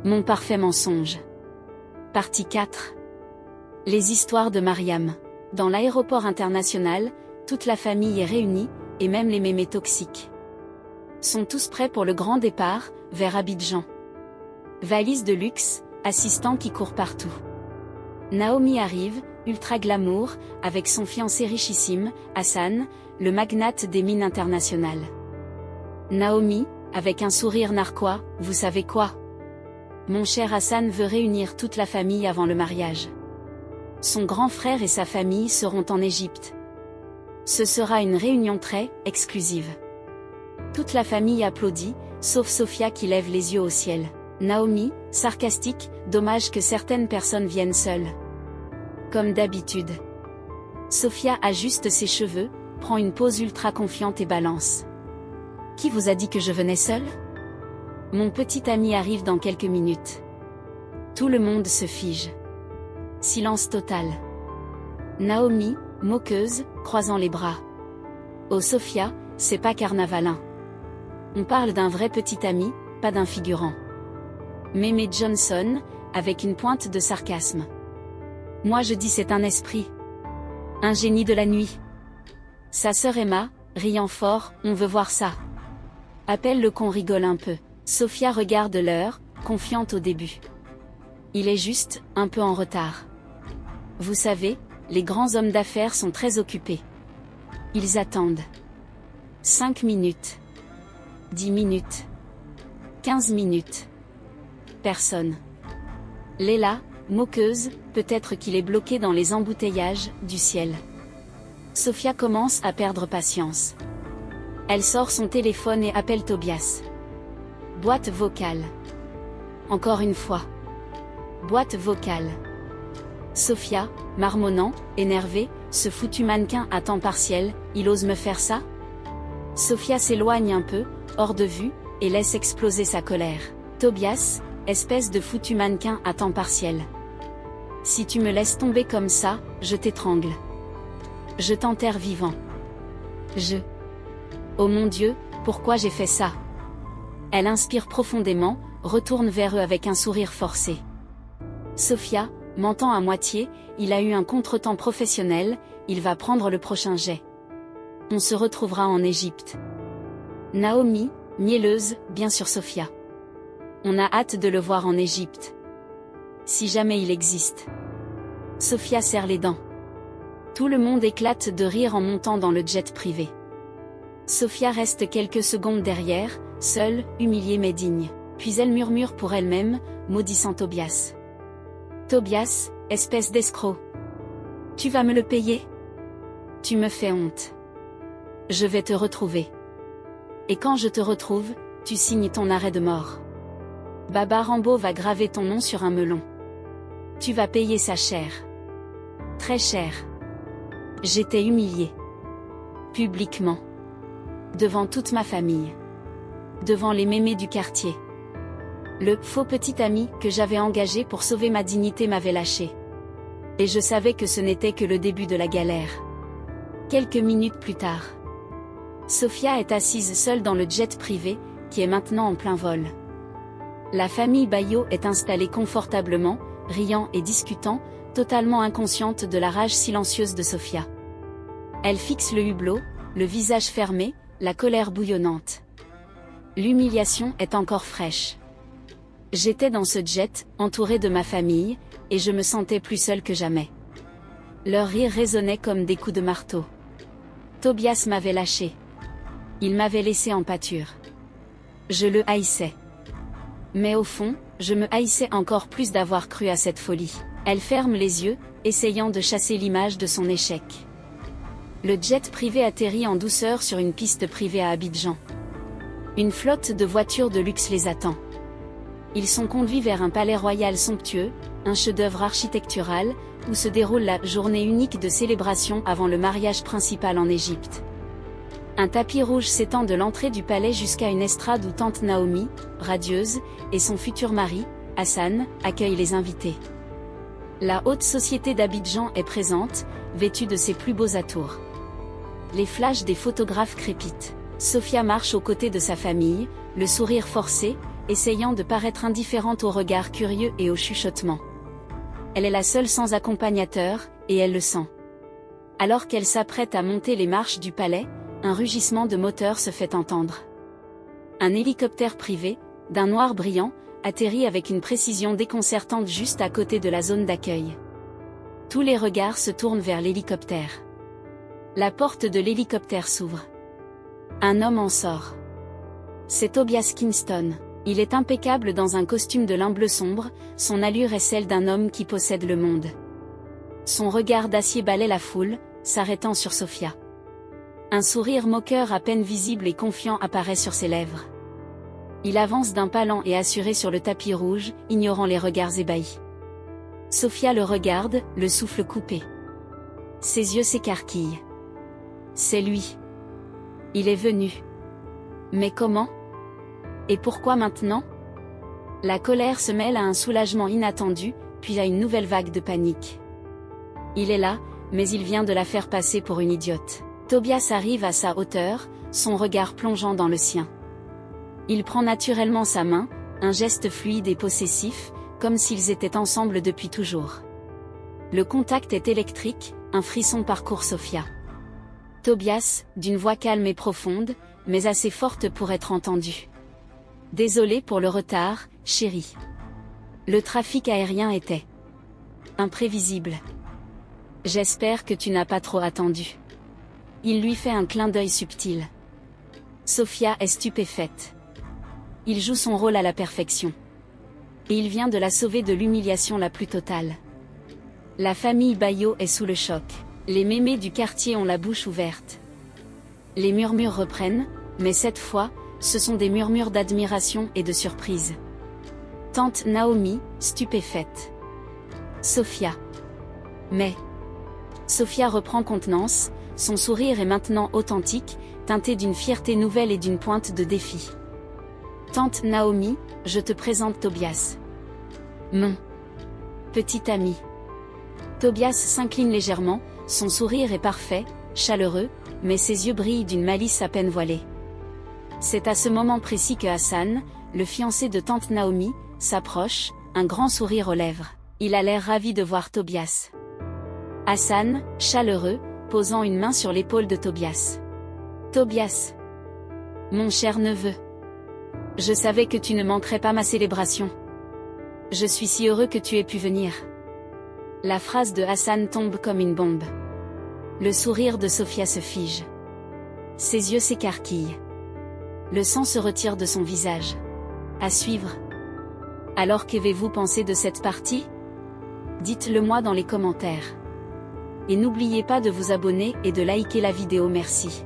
Mon parfait mensonge. Partie 4. Les histoires de Mariam. Dans l'aéroport international, toute la famille est réunie, et même les mémés toxiques sont tous prêts pour le grand départ, vers Abidjan. Valise de luxe, assistant qui court partout. Naomi arrive, ultra glamour, avec son fiancé richissime, Hassan, le magnate des mines internationales. Naomi, avec un sourire narquois, vous savez quoi? Mon cher Hassan veut réunir toute la famille avant le mariage. Son grand frère et sa famille seront en Égypte. Ce sera une réunion très exclusive. Toute la famille applaudit, sauf Sophia qui lève les yeux au ciel. Naomi, sarcastique, dommage que certaines personnes viennent seules. Comme d'habitude. Sophia ajuste ses cheveux, prend une pose ultra confiante et balance. Qui vous a dit que je venais seule? Mon petit ami arrive dans quelques minutes. Tout le monde se fige. Silence total. Naomi, moqueuse, croisant les bras. Oh Sophia, c'est pas carnavalin. On parle d'un vrai petit ami, pas d'un figurant. Mémé Johnson, avec une pointe de sarcasme. Moi je dis c'est un esprit. Un génie de la nuit. Sa sœur Emma, riant fort, on veut voir ça. Appelle-le qu'on rigole un peu. Sophia regarde l'heure, confiante au début. Il est juste, un peu en retard. Vous savez, les grands hommes d'affaires sont très occupés. Ils attendent. 5 minutes. 10 minutes. 15 minutes. Personne. Léla, moqueuse, peut-être qu'il est bloqué dans les embouteillages du ciel. Sophia commence à perdre patience. Elle sort son téléphone et appelle Tobias. Boîte vocale. Encore une fois. Boîte vocale. Sophia, marmonnant, énervée, ce foutu mannequin à temps partiel, il ose me faire ça? Sophia s'éloigne un peu, hors de vue, et laisse exploser sa colère. Tobias, espèce de foutu mannequin à temps partiel. Si tu me laisses tomber comme ça, je t'étrangle. Je t'enterre vivant. Oh mon Dieu, pourquoi j'ai fait ça? Elle inspire profondément, retourne vers eux avec un sourire forcé. Sophia, mentant à moitié, il a eu un contretemps professionnel, il va prendre le prochain jet. On se retrouvera en Égypte. Naomi, mielleuse, bien sûr Sophia. On a hâte de le voir en Égypte. Si jamais il existe. Sophia serre les dents. Tout le monde éclate de rire en montant dans le jet privé. Sophia reste quelques secondes derrière, seule, humiliée mais digne. Puis elle murmure pour elle-même, maudissant Tobias. Tobias, espèce d'escroc. Tu vas me le payer? Tu me fais honte. Je vais te retrouver. Et quand je te retrouve, tu signes ton arrêt de mort. Baba Rambo va graver ton nom sur un melon. Tu vas payer ça cher. Très cher. J'étais humiliée. Publiquement. Devant toute ma famille. Devant les mémés du quartier. Le faux petit ami que j'avais engagé pour sauver ma dignité m'avait lâché. Et je savais que ce n'était que le début de la galère. Quelques minutes plus tard. Sophia est assise seule dans le jet privé, qui est maintenant en plein vol. La famille Bayo est installée confortablement, riant et discutant, totalement inconsciente de la rage silencieuse de Sophia. Elle fixe le hublot, le visage fermé, la colère bouillonnante. L'humiliation est encore fraîche. J'étais dans ce jet, entourée de ma famille, et je me sentais plus seule que jamais. Leur rire résonnait comme des coups de marteau. Tobias m'avait lâché. Il m'avait laissé en pâture. Je le haïssais. Mais au fond, je me haïssais encore plus d'avoir cru à cette folie. Elle ferme les yeux, essayant de chasser l'image de son échec. Le jet privé atterrit en douceur sur une piste privée à Abidjan. Une flotte de voitures de luxe les attend. Ils sont conduits vers un palais royal somptueux, un chef-d'œuvre architectural, où se déroule la journée unique de célébration avant le mariage principal en Égypte. Un tapis rouge s'étend de l'entrée du palais jusqu'à une estrade où tante Naomi, radieuse, et son futur mari, Hassan, accueillent les invités. La haute société d'Abidjan est présente, vêtue de ses plus beaux atours. Les flashs des photographes crépitent. Sophia marche aux côtés de sa famille, le sourire forcé, essayant de paraître indifférente aux regards curieux et aux chuchotements. Elle est la seule sans accompagnateur, et elle le sent. Alors qu'elle s'apprête à monter les marches du palais, un rugissement de moteur se fait entendre. Un hélicoptère privé, d'un noir brillant, atterrit avec une précision déconcertante juste à côté de la zone d'accueil. Tous les regards se tournent vers l'hélicoptère. La porte de l'hélicoptère s'ouvre. Un homme en sort. C'est Tobias Kingston. Il est impeccable dans un costume de lin bleu sombre, son allure est celle d'un homme qui possède le monde. Son regard d'acier balaie la foule, s'arrêtant sur Sophia. Un sourire moqueur à peine visible et confiant apparaît sur ses lèvres. Il avance d'un pas lent et assuré sur le tapis rouge, ignorant les regards ébahis. Sophia le regarde, le souffle coupé. Ses yeux s'écarquillent. C'est lui. Il est venu. Mais comment? Et pourquoi maintenant? La colère se mêle à un soulagement inattendu, puis à une nouvelle vague de panique. Il est là, mais il vient de la faire passer pour une idiote. Tobias arrive à sa hauteur, son regard plongeant dans le sien. Il prend naturellement sa main, un geste fluide et possessif, comme s'ils étaient ensemble depuis toujours. Le contact est électrique, un frisson parcourt Sophia. Tobias, d'une voix calme et profonde, mais assez forte pour être entendue. Désolé pour le retard, chérie. Le trafic aérien était imprévisible. J'espère que tu n'as pas trop attendu. Il lui fait un clin d'œil subtil. Sophia est stupéfaite. Il joue son rôle à la perfection. Et il vient de la sauver de l'humiliation la plus totale. La famille Bayo est sous le choc. Les mémés du quartier ont la bouche ouverte. Les murmures reprennent, mais cette fois, ce sont des murmures d'admiration et de surprise. Tante Naomi, stupéfaite. Sophia. Mais... Sophia reprend contenance, son sourire est maintenant authentique, teinté d'une fierté nouvelle et d'une pointe de défi. Tante Naomi, je te présente Tobias. Mon petit ami. Tobias s'incline légèrement, son sourire est parfait, chaleureux, mais ses yeux brillent d'une malice à peine voilée. C'est à ce moment précis que Hassan, le fiancé de tante Naomi, s'approche, un grand sourire aux lèvres. Il a l'air ravi de voir Tobias. Hassan, chaleureux, posant une main sur l'épaule de Tobias. Tobias. Mon cher neveu. Je savais que tu ne manquerais pas ma célébration. Je suis si heureux que tu aies pu venir. La phrase de Hassan tombe comme une bombe. Le sourire de Sophia se fige. Ses yeux s'écarquillent. Le sang se retire de son visage. À suivre. Alors qu'avez-vous pensé de cette partie? Dites-le moi dans les commentaires. Et n'oubliez pas de vous abonner et de liker la vidéo, merci.